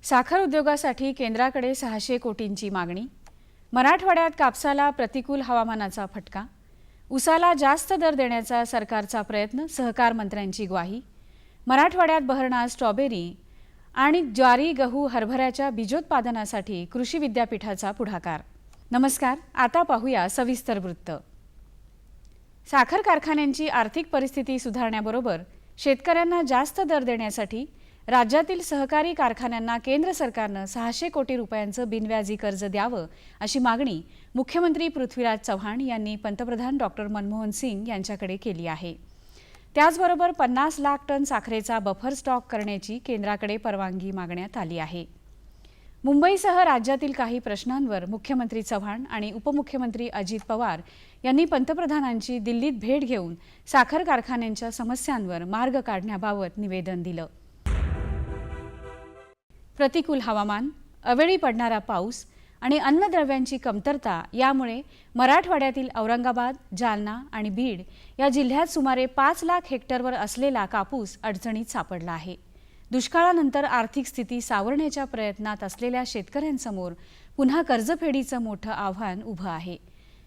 साखर उद्योगासाठी केंद्राकडे 600 कोटींची मागणी. मराठवाड्यात कापसाला प्रतिकूल हवामानाचा फटका. उसाला जास्त दर देण्याचा सरकारचा प्रयत्न, सहकार मंत्र्यांची ग्वाही. मराठवाड्यात बहरणार स्ट्रॉबेरी आणि ज्वारी, गहू, हरभऱ्याच्या बीजोत्पादनासाठी कृषी विद्यापीठाचा पुढाकार. नमस्कार, आता पाहूया सविस्तर वृत्त. साखर कारखान्यांची आर्थिक परिस्थिती सुधारण्याबरोबर शेतकऱ्यांना जास्त दर देण्यासाठी राज्यातील सहकारी कारखान्यांना केंद्र सरकारनं 600 कोटी रुपयांचं बिनव्याजी कर्ज द्यावं अशी मागणी मुख्यमंत्री पृथ्वीराज चव्हाण यांनी पंतप्रधान डॉक्टर मनमोहन सिंग यांच्याकडे केली आहे. त्याचबरोबर 50 लाख टन साखरेचा बफर स्टॉक करण्याची केंद्राकडे परवानगी मागण्यात आली आहे. मुंबईसह राज्यातील काही प्रश्नांवर मुख्यमंत्री चव्हाण आणि उपमुख्यमंत्री अजित पवार यांनी पंतप्रधानांची दिल्लीत भेट घेऊन साखर कारखान्यांच्या समस्यांवर मार्ग काढण्याबाबत निवेदन दिलं. प्रतिकूल हवामान, अवेळी पडणारा पाऊस आणि अन्नद्रव्यांची कमतरता यामुळे मराठवाड्यातील औरंगाबाद, जालना आणि बीड या जिल्ह्यात सुमारे 5 लाख हेक्टरवर असलेला कापूस अडचणीत सापडला आहे. दुष्काळानंतर आर्थिक स्थिती सावरण्याच्या प्रयत्नात असलेल्या शेतकऱ्यांसमोर पुन्हा कर्जफेडीचं मोठं आव्हान उभं आहे.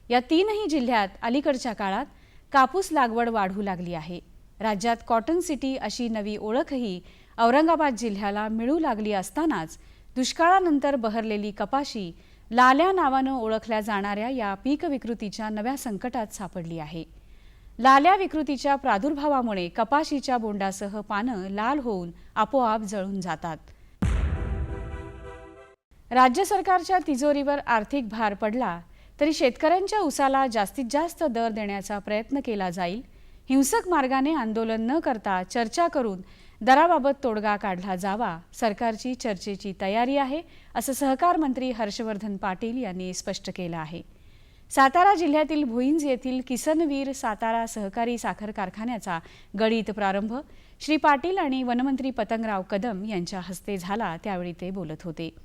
या तीनही जिल्ह्यात अलीकडच्या काळात कापूस लागवड वाढू लागली आहे. राज्यात कॉटन सिटी अशी नवी ओळखही औरंगाबाद जिल्ह्याला मिळू लागली असतानाच दुष्काळानंतर बहरलेली कपाशी लाल्या नावानं ओळखल्या जाणाऱ्या या पीक विकृतीच्या नव्या संकटात सापडली आहे. लाल्या विकृतीच्या प्रादुर्भावामुळे कपाशीच्या बोंडासह पानं लाल होऊन आपोआप जळून जातात. राज्य सरकारच्या तिजोरीवर आर्थिक भार पडला तरी शेतकऱ्यांच्या उसाला जास्तीत जास्त दर देण्याचा प्रयत्न केला जाईल. हिंसक मार्गाने आंदोलन न करता चर्चा करून दराबाबत तोडगा काढला जावा. सरकारची चर्चेची तयारी आहे, असं सहकार मंत्री हर्षवर्धन पाटील यांनी स्पष्ट केलं आहे. सातारा जिल्ह्यातील भुईंज येथील किसनवीर सातारा सहकारी साखर कारखान्याचा गळीत प्रारंभ श्री पाटील आणि वनमंत्री पतंगराव कदम यांच्या हस्ते झाला, त्यावेळी ते बोलत होते.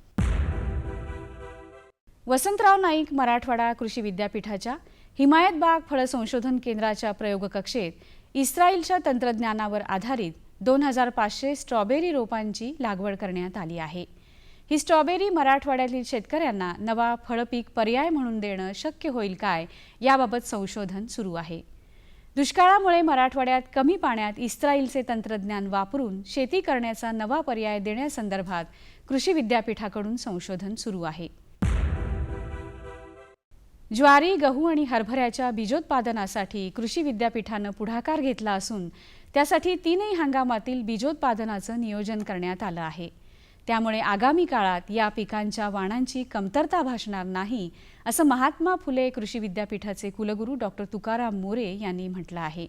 वसंतराव नाईक मराठवाडा कृषी विद्यापीठाच्या हिमायतबाग फळ संशोधन केंद्राच्या प्रयोग कक्षेत इस्रायलच्या तंत्रज्ञानावर आधारित 2500 स्ट्रॉबेरी रोपांची लागवड करण्यात आली आहे. ही स्ट्रॉबेरी मराठवाड्यातील शेतकऱ्यांना नवा फळपीक पर्याय म्हणून देणं शक्य होईल काय, याबाबत संशोधन सुरू आहे. दुष्काळामुळे मराठवाड्यात कमी पाण्यात इस्रायलचे तंत्रज्ञान वापरून शेती करण्याचा नवा पर्याय देण्यासंदर्भात कृषी विद्यापीठाकडून संशोधन सुरू आहे. ज्वारी, गहू आणि हरभऱ्याच्या बीजोत्पादनासाठी कृषी विद्यापीठानं पुढाकार घेतला असून त्यासाठी तीनही हंगामातील बीजोत्पादनाचं नियोजन करण्यात आलं आहे. त्यामुळे आगामी काळात या पिकांच्या वाणांची कमतरता भासणार नाही, असं महात्मा फुले कृषी विद्यापीठाचे कुलगुरू डॉक्टर तुकाराम मोरे यांनी म्हटलं आहे.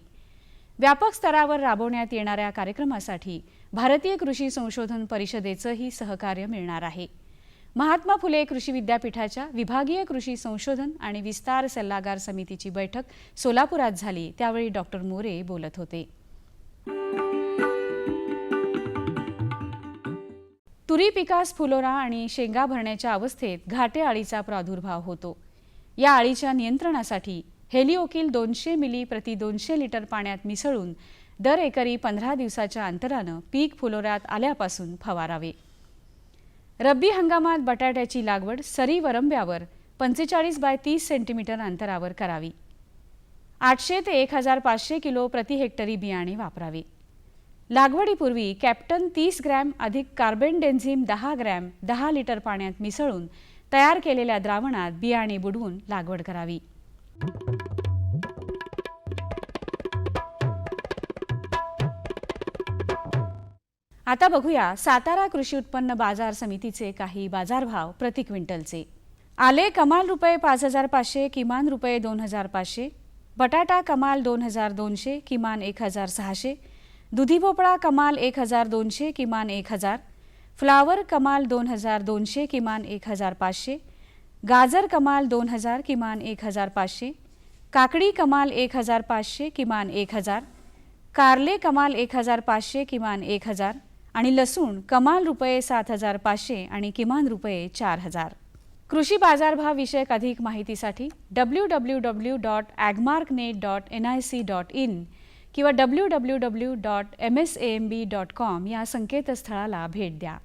व्यापक स्तरावर राबवण्यात येणाऱ्या कार्यक्रमासाठी भारतीय कृषी संशोधन परिषदेचंही सहकार्य मिळणार आहे. महात्मा फुले कृषी विद्यापीठाच्या विभागीय कृषी संशोधन आणि विस्तार सल्लागार समितीची बैठक सोलापुरात झाली, त्यावेळी डॉक्टर मोरे बोलत होते. तुरी पिकास फुलोरा आणि शेंगा भरण्याच्या अवस्थेत घाटे अळीचा प्रादुर्भाव होतो. या अळीच्या नियंत्रणासाठी हेलिओकिल 200 मिली प्रति 200 लिटर पाण्यात मिसळून दर एकरी 15 दिवसाच्या अंतरानं पीक फुलोऱ्यात आल्यापासून फवारावे. रब्बी हंगामात बटाट्याची लागवड सरी वरंब्यावर 45 बाय 30 सेंटीमीटर अंतरावर करावी. 800 ते 1500 किलो प्रति हेक्टरी बियाणे वापरावे. लागवडीपूर्वी कॅप्टन 30 ग्रॅम अधिक कार्बेंडेन्झिम 10 ग्रॅम 10 लिटर पाण्यात मिसळून तयार केलेल्या द्रावणात बियाणे बुडवून लागवड करावी. आता बघूया सातारा कृषी उत्पन्न बाजार समितीचे काही बाजारभाव प्रति क्विंटलचे. आले कमाल रुपये 5500, किमान रुपये 2500. बटाटा कमाल 2200, किमान 1600. दुधी भोपळा कमाल 1200, किमान 1000. फ्लावर कमाल 2200, किमान 1500. गाजर कमाल 2000, किमान 1500. काकडी कमाल 1500, किमान 1000. कारले कमाल 1500, किमान 1000. आणि लसूण कमाल रुपये 7500 आणि किमान रुपये 4000. कृषी बाजारभाव विषयक अधिक माहितीसाठी www.agmarknet.nic.in किंवा www.msamb.com या संकेतस्थळाला भेट द्या.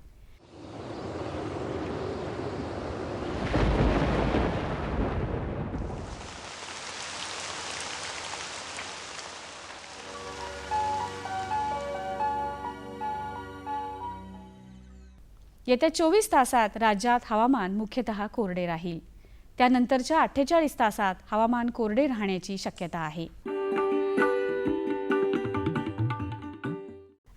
येत्या 24 तासात राज्यात हवामान मुख्यतः कोरडे राहील. त्यानंतरच्या 48 तासात हवामान कोरडे राहण्याची शक्यता आहे.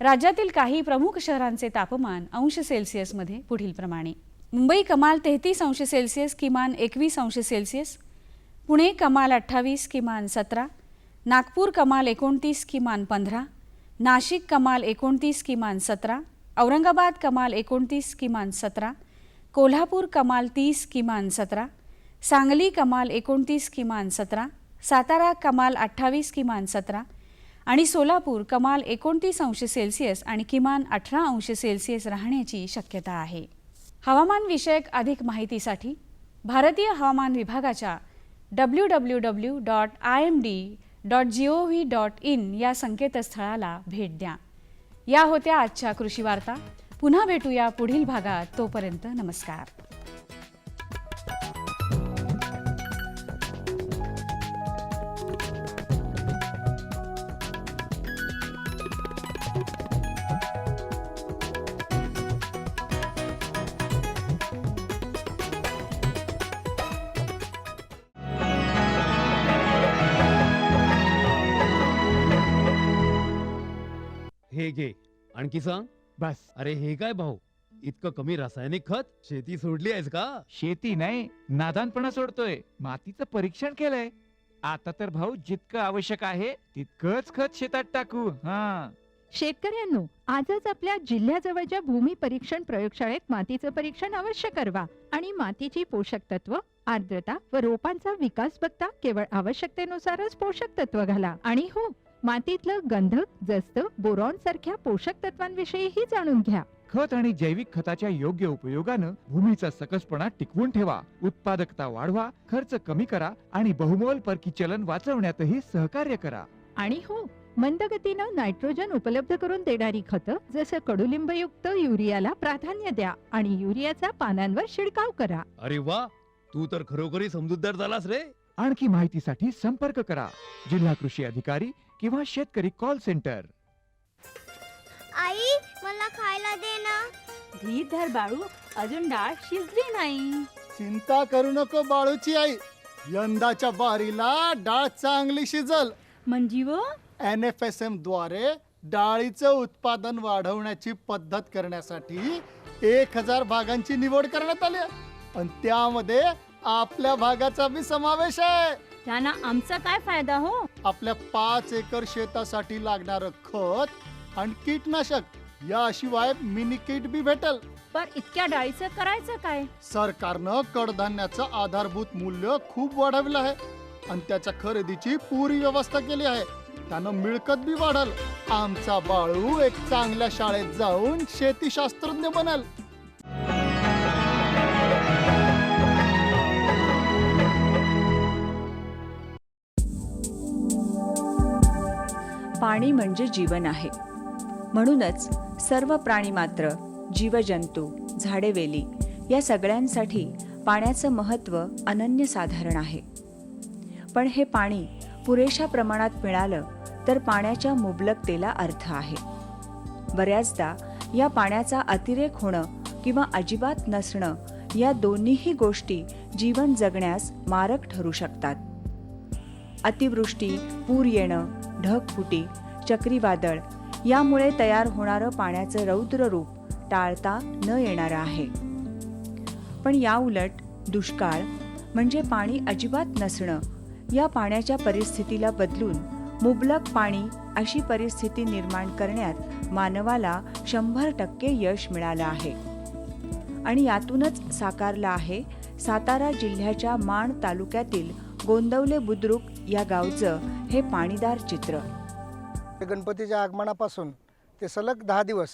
राज्यातील काही प्रमुख शहरांचे तापमान अंश सेल्सिअसमध्ये पुढीलप्रमाणे: मुंबई कमाल 33 अंश सेल्सिअस, किमान 21 अंश सेल्सिअस. पुणे कमाल 28, किमान 17. नागपूर कमाल 29, किमान 15. नाशिक कमाल 29, किमान 17. औरंगाबाद कमाल 29, किमान 17. कोल्हापूर कमाल 30, किमान 17. सांगली कमाल 29, किमान 17. सातारा कमाल 28, किमान 17. आणि सोलापूर कमाल 29 अंश सेल्सिअस आणि किमान 18 अंश सेल्सिअस राहण्याची शक्यता आहे. हवामानविषयक अधिक माहितीसाठी भारतीय हवामान विभागाच्या www.imd.gov.in या संकेतस्थळाला भेट द्या. या होत्या आजच्या कृषी वार्ता. पुन्हा भेटूया पुढील भागात. तोपर्यंत नमस्कार. हे घे, आणखी सांग. बस. अरे हे काय भाऊ, इतकं कमी रासायनिक खत? शेती सोडली आहेस का? शेती नाही, नादानपणा सोडतोय. मातीचं परीक्षण केलंय. आता तर भाऊ जितकं आवश्यक आहे तितकंच खत शेतात टाकू. हा, शेतकऱ्यांनो, आजच आपल्या जिल्ह्याजवळच्या भूमी परीक्षण प्रयोगशाळेत मातीचं परीक्षण अवश्य करवा आणि मातीची पोषक तत्व, आर्द्रता व रोपांचा विकास बघता केवळ आवश्यकतेनुसारच पोषक तत्व घाला. आणि हो, मातीतलं गंधक, जस्त, बोरॉन सारख्या पोषक तत्वांविषयीही जाणून घ्या. खत आणि जैविक खताच्या योग्य उपयोगानं भूमीचा सकसपणा टिकवून ठेवा, उत्पादकता वाढवा, खर्च कमी करा आणि बहुमोल परकी चलन वाचवण्यातही सहकार्य करा. आणि हो, मंदगतीनं नायट्रोजन उपलब्ध करून देणारी खतं जसं कडुलिंबयुक्त युरियाला प्राधान्य द्या आणि युरियाचा पानांवर शिडकाव करा. अरे वा, तू तर खरोखरी समजूतदार झालास रे. आणखी माहितीसाठी संपर्क करा जिल्हा कृषी अधिकारी किंवा शेतकरी कॉल सेंटर. आई, मला खायला दे ना. धीर धर बाळू, अजून डाळ शिजली नाही. चिंता करू नको बाळूची आई, यंदाच्या बारीला डाळ चांगली शिजल. म्हणजे व NFSM द्वारे डाळीचं उत्पादन वाढवण्याची पद्धत करण्यासाठी 1000 भागांची निवड करण्यात आली आहे. आणि त्यामध्ये आपल्या भागाचा बी समावेश आहे. त्यांना आमचा काय फायदा हो? आपल्या 5 एकर शेतासाठी लागणारं खत आणि कीटनाशक याशिवाय मिनी किट बी भेटल. पण इतक्या डाळीचं करायचं काय? सरकारनं कडधान्याचं आधारभूत मूल्य खूप वाढवलं आहे आणि त्याच्या खरेदीची पुरी व्यवस्था केली आहे. त्यानं मिळकत बी वाढल. आमचा बाळू एक चांगल्या शाळेत जाऊन शेतीशास्त्रज्ञ बनल. पाणी म्हणजे जीवन आहे. म्हणूनच सर्व प्राणीमात्र, जीवजंतू, झाडेवेली या सगळ्यांसाठी पाण्याचं महत्त्व अनन्यसाधारण आहे. पण हे पाणी पुरेशा प्रमाणात मिळालं तर पाण्याच्या मुबलकतेला अर्थ आहे. बऱ्याचदा या पाण्याचा अतिरेक होणं किंवा अजिबात नसणं या दोन्हीही गोष्टी जीवन जगण्यास मारक ठरू शकतात. अतिवृष्टी, पूर येणं, ढगफुटी, चक्रीवादळ यामुळे तयार होणारं पाण्याचं रौद्र रूप टाळता न येणारं आहे. पण याउलट दुष्काळ म्हणजे पाणी अजिबात नसणं या पाण्याच्या परिस्थितीला बदलून मुबलक पाणी अशी परिस्थिती निर्माण करण्यात मानवाला 100% यश मिळालं आहे. आणि यातूनच साकारलं आहे सातारा जिल्ह्याच्या माण तालुक्यातील गोंदवले बुद्रुक या गावचं हे पाणीदार चित्र. गणपतीच्या आगमनापासून ते सलग 10 दिवस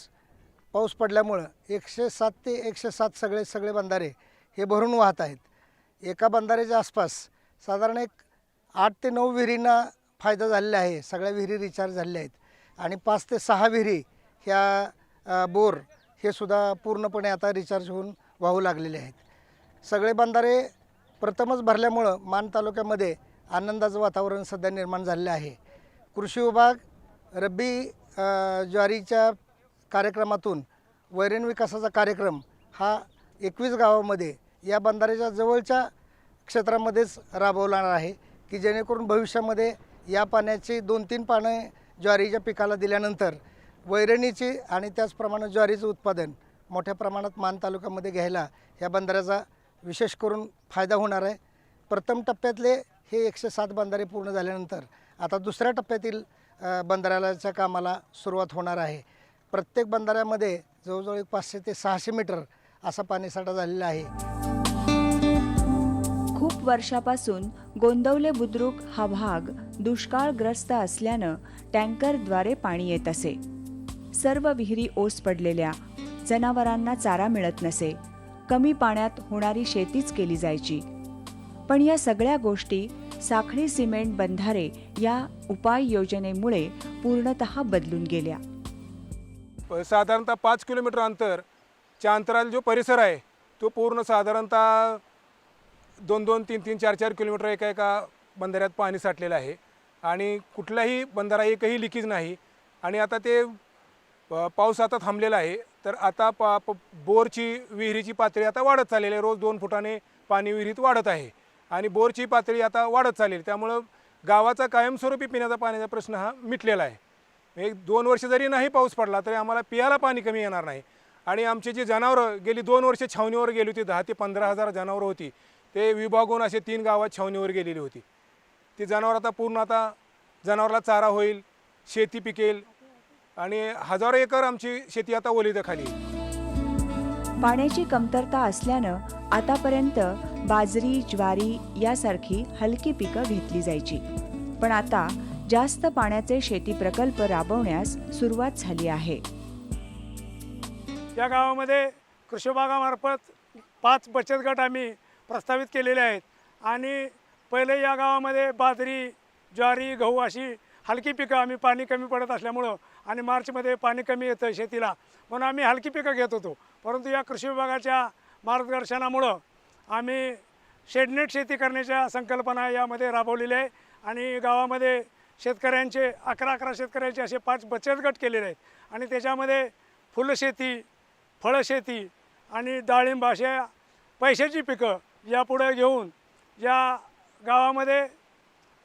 पाऊस पडल्यामुळं 107 ते 107 सगळे बंधारे हे भरून वाहत आहेत. एका बंधाऱ्याच्या आसपास साधारण एक 8 ते 9 विहिरींना फायदा झालेला आहे. सगळ्या विहिरी रिचार्ज झालेल्या आहेत आणि 5 ते 6 विहिरी ह्या बोर हे सुद्धा पूर्णपणे आता रिचार्ज होऊन वाहू लागलेले आहेत. सगळे बंधारे प्रथमच भरल्यामुळं माण तालुक्यामध्ये आनंदाचं वातावरण सध्या निर्माण झालेलं आहे. कृषी विभाग रब्बी ज्वारीच्या कार्यक्रमातून वैरण विकासाचा कार्यक्रम हा 21 गावामध्ये या बंधाऱ्याच्या जवळच्या क्षेत्रामध्येच राबवणार आहे की जेणेकरून भविष्यामध्ये या पाण्याची 2-3 पाने ज्वारीच्या पिकाला दिल्यानंतर वैरणीची आणि त्याचप्रमाणे ज्वारीचं उत्पादन मोठ्या प्रमाणात मान तालुक्यामध्ये घ्यायला या बंधाऱ्याचा विशेष करून फायदा होणार आहे. प्रथम टप्प्यातले हे 107 बंधारे पूर्ण झाल्यानंतर आता दुसऱ्या टप्प्यातील बंधाऱ्याच्या कामाला सुरुवात होणार आहे. प्रत्येक बंधाऱ्यामध्ये जवळजवळ 500 ते 600 मीटर असा पाणीसाठा झालेला आहे. खूप वर्षापासून गोंदवले बुद्रुक हा भाग दुष्काळग्रस्त असल्यानं टँकरद्वारे पाणी येत असे. सर्व विहिरी ओस पडलेल्या, जनावरांना चारा मिळत नसे, कमी पाण्यात होणारी शेतीच केली जायची. पण या सगळ्या गोष्टी साखळी सिमेंट बंधारे या उपाययोजनेमुळे पूर्णतः बदलून गेल्या. साधारणतः 5 किलोमीटर अंतरच्या अंतराल जो परिसर आहे तो पूर्ण साधारणतः 2-2, 3-3, 4-4 किलोमीटर एका बंधाऱ्यात पाणी साठलेलं आहे आणि कुठलाही बंधारा एकही लिकेज नाही. आणि आता ते पाऊस आता थांबलेला आहे, तर आता बोरची विहिरीची पातळी आता वाढत चाललेली आहे. रोज 2 फुटाने पाणी विहिरीत वाढत आहे आणि बोरची पातळी आता वाढत चाललेली. त्यामुळं गावाचा कायमस्वरूपी पिण्याचा पाण्याचा प्रश्न हा मिटलेला आहे. 1-2 वर्ष जरी नाही पाऊस पडला तरी आम्हाला पियाला पाणी कमी येणार नाही. आणि आमची जी जनावरं गेली 2 वर्ष छावणीवर गेली होती, 10,000 ते 15,000 जनावरं होती, ते विभागून असे 3 गावात छावणीवर गेलेली होती. ती जनावर आता पूर्ण आता जनावराला चारा होईल, शेती पिकेल आणि हजारो एकर आमची शेती आता ओलिताखाली. पाण्याची कमतरता असल्यानं आतापर्यंत बाजरी, ज्वारी यासारखी हलकी पिकं घेतली जायची. पण आता जास्त पाण्याचे शेती प्रकल्प राबवण्यास सुरुवात झाली आहे. या गावामध्ये कृषी विभागामार्फत 5 बचत गट आम्ही प्रस्तावित केलेले आहेत आणि पहिले या गावामध्ये बाजरी, ज्वारी, गहू अशी हलकी पिकं आम्ही पाणी कमी पडत असल्यामुळं आणि मार्चमध्ये पाणी कमी येतं शेतीला म्हणून आम्ही हलकी पिकं घेत होतो. परंतु या कृषी विभागाच्या मार्गदर्शनामुळं आम्ही शेडनेट शेती करण्याच्या संकल्पना यामध्ये राबवलेल्या आहे आणि गावामध्ये शेतकऱ्यांचे 11 शेतकऱ्यांचे असे 5 बचत गट केलेले आहेत आणि त्याच्यामध्ये फुलशेती, फळशेती आणि डाळिंब अशा पैशाची पिकं यापुढे घेऊन या गावामध्ये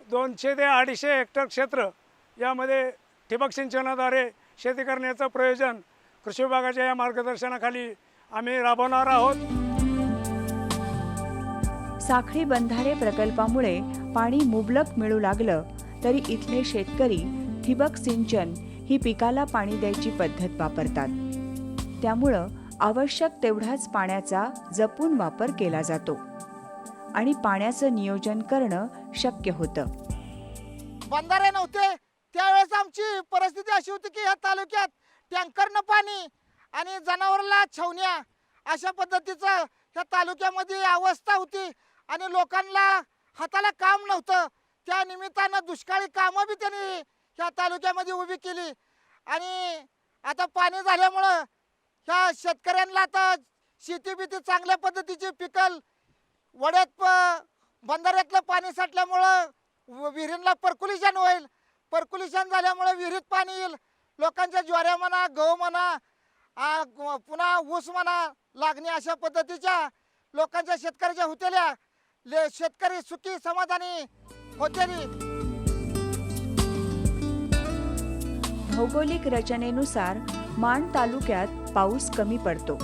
200 ते 250 हेक्टर क्षेत्र यामध्ये ठिबक सिंचनाद्वारे शेती करण्याचं प्रयोजन कृषी विभागाच्या या मार्गदर्शनाखाली आम्ही राबवणार आहोत. साखळी बंधारे प्रकल्पामुळे पाणी मुबलक मिळू लागलं तरी इथले शेतकरी ठिबक सिंचन ही पिकाला पाणी द्यायची पद्धत वापरतात. त्यामुळं आवश्यक तेवढाच पाण्याचा जपून वापर केला जातो आणि पाण्याचं नियोजन करणं शक्य होतं. बंधारे नव्हते त्यावेळेस आमची परिस्थिती अशी होती की ह्या तालुक्यात टँकरनं पाणी आणि जनावराला छावण्या अशा पद्धतीचं ह्या तालुक्यामध्ये अवस्था होती आणि लोकांना हाताला काम नव्हतं. त्या निमित्तानं दुष्काळी कामं बी त्यांनी ह्या तालुक्यामध्ये उभी केली आणि आता पाणी झाल्यामुळं ह्या शेतकऱ्यांना आता शेती बीती चांगल्या पद्धतीची पिकल. वड्यात बंधाऱ्यातलं पाणी साठल्यामुळं विहिरींना पर्क्युलेशन होईल. पर्क्युलेशन झाल्यामुळे विहिरीत पाणी येईल. लोकांच्या ज्वाऱ्या म्हणा, गहू म्हणा, पुन्हा ऊस म्हणा लागणे अशा पद्धतीच्या लोकांच्या शेतकऱ्याच्या होतेल्या शेतकरी सुखी समाधानी होतेली. भौगोलिक रचनेनुसार माण तालुक्यात पाऊस कमी पडतो,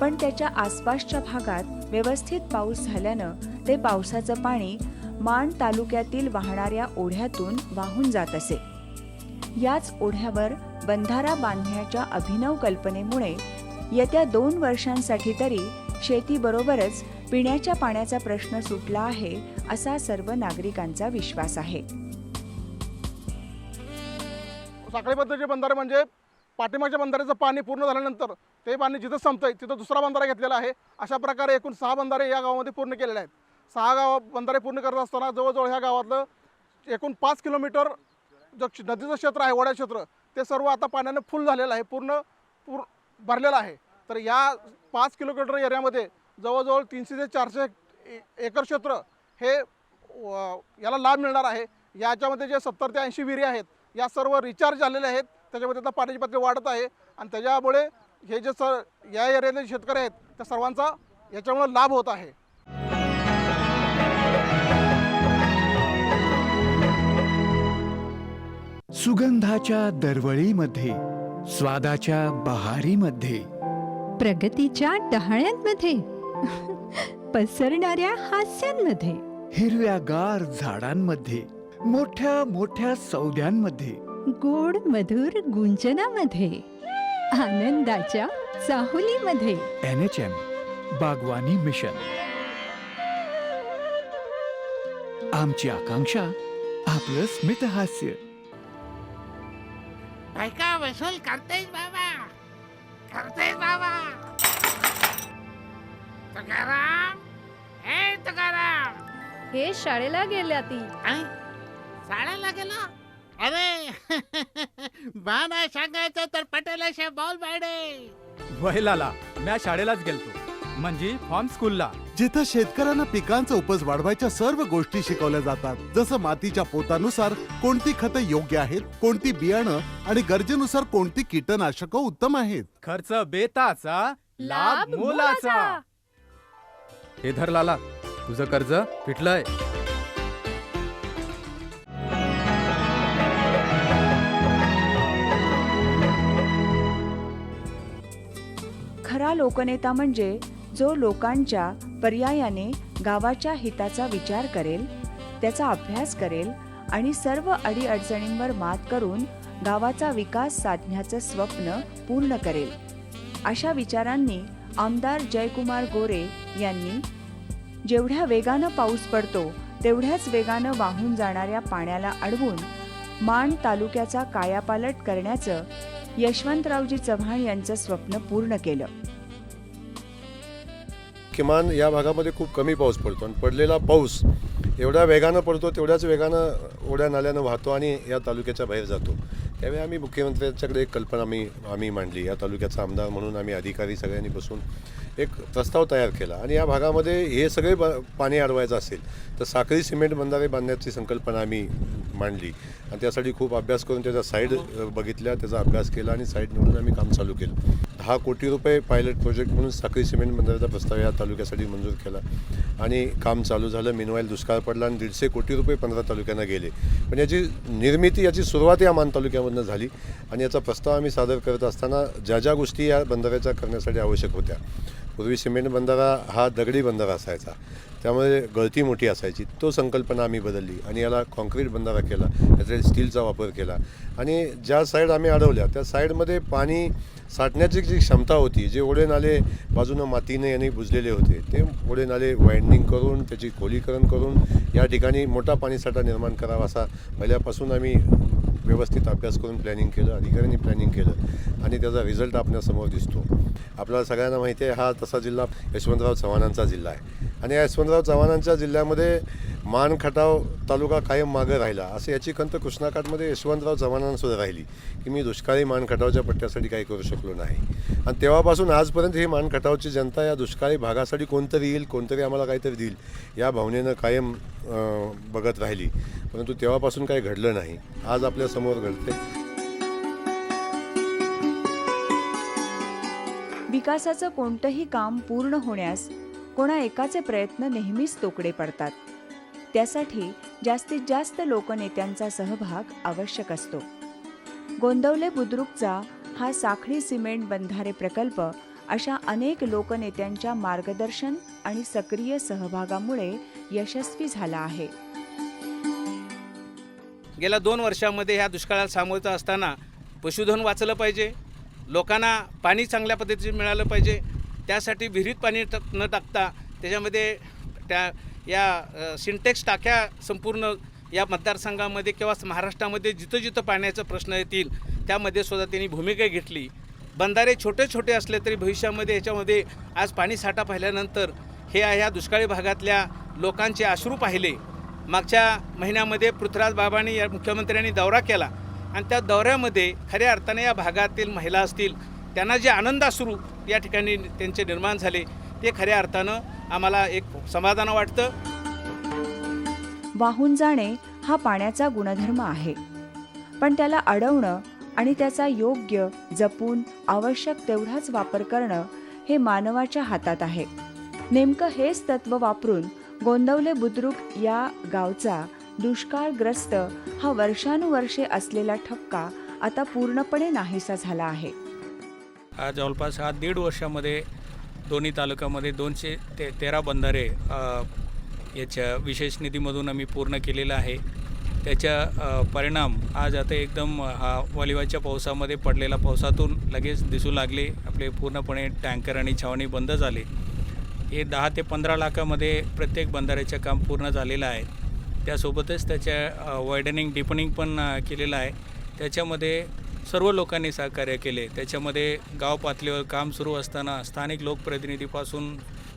पण त्याच्या आसपासच्या भागात व्यवस्थित पाऊस झाल्यानं ते पावसाचं पाणी माण तालुक्यातील वाहणाऱ्या ओढ्यातून वाहून जात असे. याच ओढ्यावर बंधारा बांधण्याच्या अभिनव कल्पनेमुळे येत्या 2 वर्षांसाठी तरी शेतीबरोबरच पिण्याच्या पाण्याचा प्रश्न सुटला आहे असा सर्व नागरिकांचा विश्वास आहे. साखळी पद्धतीचे बंधारे म्हणजे पाठीमागच्या बंधाऱ्याचं पाणी पूर्ण झाल्यानंतर ते पाणी जिथं संपतंय तिथं दुसरा बंधारा घेतलेला आहे. अशा प्रकारे एकूण 6 बंधारे या गावामध्ये पूर्ण केलेले आहेत. 6 बंधारे पूर्ण करत असताना जवळजवळ ह्या गावातलं एकूण 5 किलोमीटर जो नदीचं क्षेत्र आहे, वड्या क्षेत्र, ते सर्व आता पाण्याने फुल झालेलं आहे, पूर्ण भरलेलं आहे. तर या 5 किलोमीटर एरियामध्ये जवळजवळ 300 ते 400 एकर क्षेत्र हे याला लाभ मिळणार आहे. याच्यामध्ये जे 70 ते 80 विहिरी आहेत या सर्व रिचार्ज झालेल्या आहेत. त्याच्यामध्ये आता पाण्याची पातळी वाढत आहे आणि त्याच्यामुळे हे जे या एरियातले शेतकरी आहेत त्या सर्वांचा याच्यामुळे लाभ होत आहे. सुगंधाच्या दरवळीमध्ये, स्वादाच्या बहारीमध्ये, प्रगतीच्या डहाळ्यांमध्ये पसरणाऱ्या हास्यांमध्ये, हिरव्यागार झाडांमध्ये, मोठ्या मोठ्या सौद्यांमध्ये, गोड मधुर गुंजनामध्ये, आनंदाच्या चाहुलीमध्ये. NHM बागवानी मिशन. आमची आकांक्षा आपलं स्मितहास्य. बायका वसूल करतेस बाबा, करतेस बाबा. तुकाराम, हे तुकाराम. हे शाळेला गेल्या ती. शाळेला गेला? अरे बा नाही सांगायचं तर पटेलाशे बॉल बाडे. वहिलाला म्या शाळेलाच गेलतो, म्हणजे फॉर्म स्कूलला. जिथं शेतकऱ्यांना पिकांचा उपज वाढवायच्या सर्व गोष्टी शिकवल्या जातात. जसं मातीच्या पोतानुसार कोणती खतं योग्य आहेत, कोणती बियाणं आणि गरजेनुसार कोणती कीटकनाशकं उत्तम आहेत. खर्च बेताचा, लाभ मोलाचा. हे धर लाला, तुझं कर्ज फिटलंय. खरा लोकनेता म्हणजे जो लोकांच्या पर्यायाने गावाच्या हिताचा विचार करेल, त्याचा अभ्यास करेल आणि सर्व अडीअडचणींवर मात करून गावाचा विकास साधण्याचं स्वप्न पूर्ण करेल. अशा विचारांनी आमदार जयकुमार गोरे यांनी जेवढ्या वेगानं पाऊस पडतो तेवढ्याच वेगानं वाहून जाणाऱ्या पाण्याला अडवून माण तालुक्याचा कायापालट करण्याचं यशवंतरावजी चव्हाण यांचं स्वप्न पूर्ण केलं. किमान या भागामध्ये खूप कमी पाऊस पडतो आणि पडलेला पाऊस एवढ्या वेगानं पडतो तेवढ्याच वेगानं ओढ्या नाल्यानं वाहतो आणि या तालुक्याच्या बाहेर जातो. त्यावेळी आम्ही मुख्यमंत्र्यांच्याकडे एक कल्पना आम्ही मांडली. या तालुक्याचा आमदार म्हणून आम्ही अधिकारी सगळ्यांनी बसून एक प्रस्ताव तयार केला आणि या भागामध्ये हे सगळे पाणी अडवायचं असेल तर साखळी सिमेंट बंधारे बांधण्याची संकल्पना आम्ही मांडली आणि त्यासाठी खूप अभ्यास करून त्याच्या साईड बघितल्या, त्याचा अभ्यास केला आणि साईड निवडून आम्ही काम चालू केलं. 10 कोटी रुपये पायलट प्रोजेक्ट म्हणून साखळी सिमेंट बंधाऱ्याचा प्रस्ताव या तालुक्यासाठी मंजूर केला आणि काम चालू झालं. मिनवाईल दुष्काळ पडला आणि 150 कोटी रुपये 15 तालुक्यांना गेले. पण याची निर्मिती, याची सुरुवात या मान तालुक्यामधून झाली आणि याचा प्रस्ताव आम्ही सादर करत असताना ज्या ज्या गोष्टी या बंधाऱ्याच्या करण्यासाठी आवश्यक होत्या. पूर्वी सिमेंट बंधारा हा दगडी बंधारा असायचा, त्यामुळे गळती मोठी असायची. तो संकल्पना आम्ही बदलली आणि याला कॉन्क्रीट बंधारा केला, त्यासाठी स्टीलचा वापर केला आणि ज्या साईड आम्ही अडवल्या त्या साईडमध्ये पाणी साठण्याची जी क्षमता होती, जे ओढे नाले बाजूनं मातीने यांनी बुजलेले होते, ते ओढे नाले वाइंडिंग करून त्याची खोलीकरण करून या ठिकाणी मोठा पाणीसाठा निर्माण करावा असा पहिल्यापासून आम्ही व्यवस्थित अभ्यास करून प्लॅनिंग केलं, अधिकाऱ्यांनी प्लॅनिंग केलं आणि त्याचा रिझल्ट आपल्यासमोर दिसतो. आपल्याला सगळ्यांना माहिती आहे हा तसा जिल्हा यशवंतराव चव्हाणांचा जिल्हा आहे आणि या यशवंतराव चव्हाणांच्या जिल्ह्यामध्ये मान खटाव तालुका कायम मागं राहिला. असं याची खंत कृष्णाकाठमध्ये यशवंतराव चव्हाणांसुद्धा राहिली की मी दुष्काळी मान खटावच्या पट्ट्यासाठी काही करू शकलो नाही. आणि तेव्हापासून आजपर्यंत ही मान खटावची जनता या दुष्काळी भागासाठी कोणतरी येईल, कोणतरी आम्हाला काहीतरी देईल या भावनेनं कायम बघत राहिली. परंतु तेव्हापासून काही घडलं नाही. आज आपल्यासमोर घडते. विकासाचं कोणतंही काम पूर्ण होण्यास कोणा एकाचे प्रयत्न नेहमीच तोकडे पडतात. त्यासाठी जास्तीत जास्त लोकनेत्यांचा सहभाग आवश्यक असतो. गोंदवले बुद्रुकचा हा साखळी सिमेंट बंधारे प्रकल्प अशा अनेक लोकनेत्यांच्या मार्गदर्शन आणि सक्रिय सहभागामुळे यशस्वी झाला आहे. गेल्या 2 वर्षामध्ये ह्या दुष्काळाला सामोरं असताना पशुधन वाचलं पाहिजे, लोकांना पाणी चांगल्या पद्धतीने मिळालं पाहिजे. त्यासाठी विहिरीत पाणी न टाकता त्याच्यामध्ये या सिंटेक्स टाक्या संपूर्ण या मतदारसंघामध्ये किंवा महाराष्ट्रामध्ये जिथं जिथं पाण्याचा प्रश्न येतील त्यामध्ये सुद्धा त्यांनी भूमिका घेतली. बंधारे छोटे छोटे असले तरी भविष्यामध्ये याच्यामध्ये आज पाणी साठा पाहिल्यानंतर ह्या दुष्काळी भागातल्या लोकांचे अश्रू पाहिले. मागच्या महिन्यामध्ये पृथ्वीराज बाबांनी या मुख्यमंत्र्यांनी दौरा केला आणि त्या दौऱ्यामध्ये खऱ्या अर्थाने या भागातील महिला असतील त्यांना जे आनंदाश्रू या ठिकाणी त्यांचे निर्माण झाले ते खऱ्या अर्थानं आम्हाला एक समाधान वाटतं. वाहून जाणे हा पाण्याचा गुणधर्म आहे, पण त्याला अडवणं आणि त्याचा योग्य, जपून, आवश्यक तेवढाच वापर करणं हे मानवाच्या हातात आहे. नेमकं हेच तत्व वापरून गोंदवले बुद्रुक या गावचा दुष्काळग्रस्त हा वर्षानुवर्षे असलेला ठपका आता पूर्णपणे नाहीसा झाला आहे. हा जवळपास 1.5 वर्षामध्ये दोन्ही तालुक्यामध्ये 213 बंधारे याच्या विशेष निधीमधून आम्ही पूर्ण केलेला आहे. त्याचा परिणाम आज आता एकदम हा वालिवाच्या पावसामध्ये पडलेला पावसातून लगेच दिसू लागले. आपले पूर्णपणे टँकर आणि छावणी बंद झाले. हे 10 ते 15 लाखामध्ये प्रत्येक बंधाऱ्याचं काम पूर्ण झालेलं आहे. त्यासोबतच त्याच्या वायडनिंग डिपनिंग पण केलेलं आहे. त्याच्यामध्ये सर्व लोकांनी सहकार्य केले. त्याच्यामध्ये गाव पातळीवर काम सुरू असताना स्थानिक लोकप्रतिनिधीपासून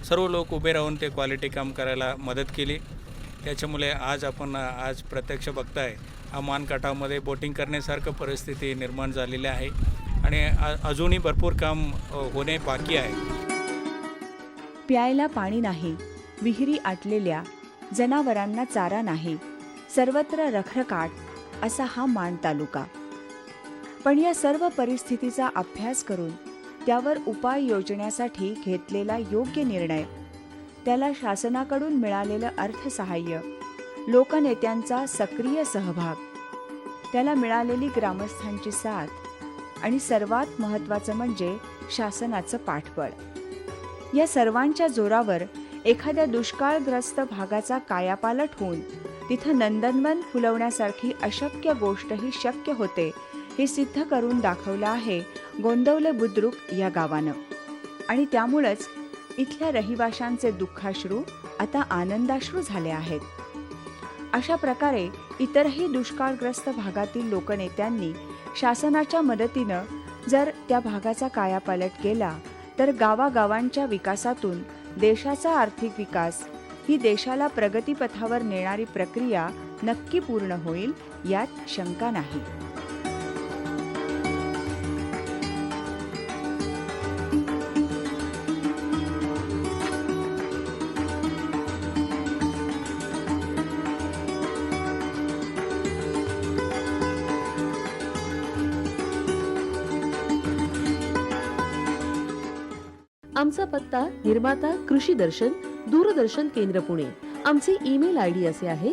सर्व लोक उभे राहून ते क्वालिटी काम करायला मदत केली. त्याच्यामुळे आज आपण प्रत्यक्ष बघताय हा मानकाठामध्ये बोटिंग करण्यासारखं परिस्थिती निर्माण झालेली आहे आणि अजूनही भरपूर काम होणे बाकी आहे. प्यायला पाणी नाही, विहिरी आटलेल्या, जनावरांना चारा नाही, सर्वत्र रखरखाट असा हा माण तालुका. पण या सर्व परिस्थितीचा अभ्यास करून त्यावर उपाय योजण्यासाठी घेतलेला योग्य निर्णय, त्याला शासनाकडून मिळालेलं अर्थसहाय्य, लोकनेत्यांचा सक्रिय सहभाग, त्याला मिळालेली ग्रामस्थांची साथ आणि सर्वात महत्त्वाचं म्हणजे शासनाचं पाठबळ, या सर्वांच्या जोरावर एखाद्या दुष्काळग्रस्त भागाचा कायापालट होऊन तिथं नंदनवन फुलवण्यासारखी अशक्य गोष्टही शक्य होते हे सिद्ध करून दाखवलं आहे गोंदवले बुद्रुक या गावानं. आणि त्यामुळंच इथल्या रहिवाशांचे दुःखाश्रू आता आनंदाश्रू झाले आहेत. अशा प्रकारे इतरही दुष्काळग्रस्त भागातील लोकनेत्यांनी शासनाच्या मदतीनं जर त्या भागाचा कायापालट केला तर गावागावांच्या विकासातून देशाचा आर्थिक विकास, ही देशाला प्रगतीपथावर नेणारी प्रक्रिया नक्की पूर्ण होईल, यात शंका नाही. आमचा पत्ता निर्माता कृषी दर्शन, दूरदर्शन केंद्र पुणे. आमचे ईमेल ID असे आहे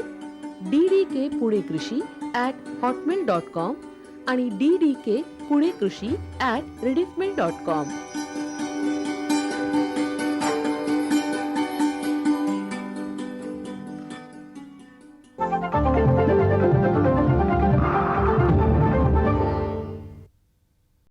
ddkpunekrshi@hotmail.com आणि ddkpunekrshi@rediffmail.com.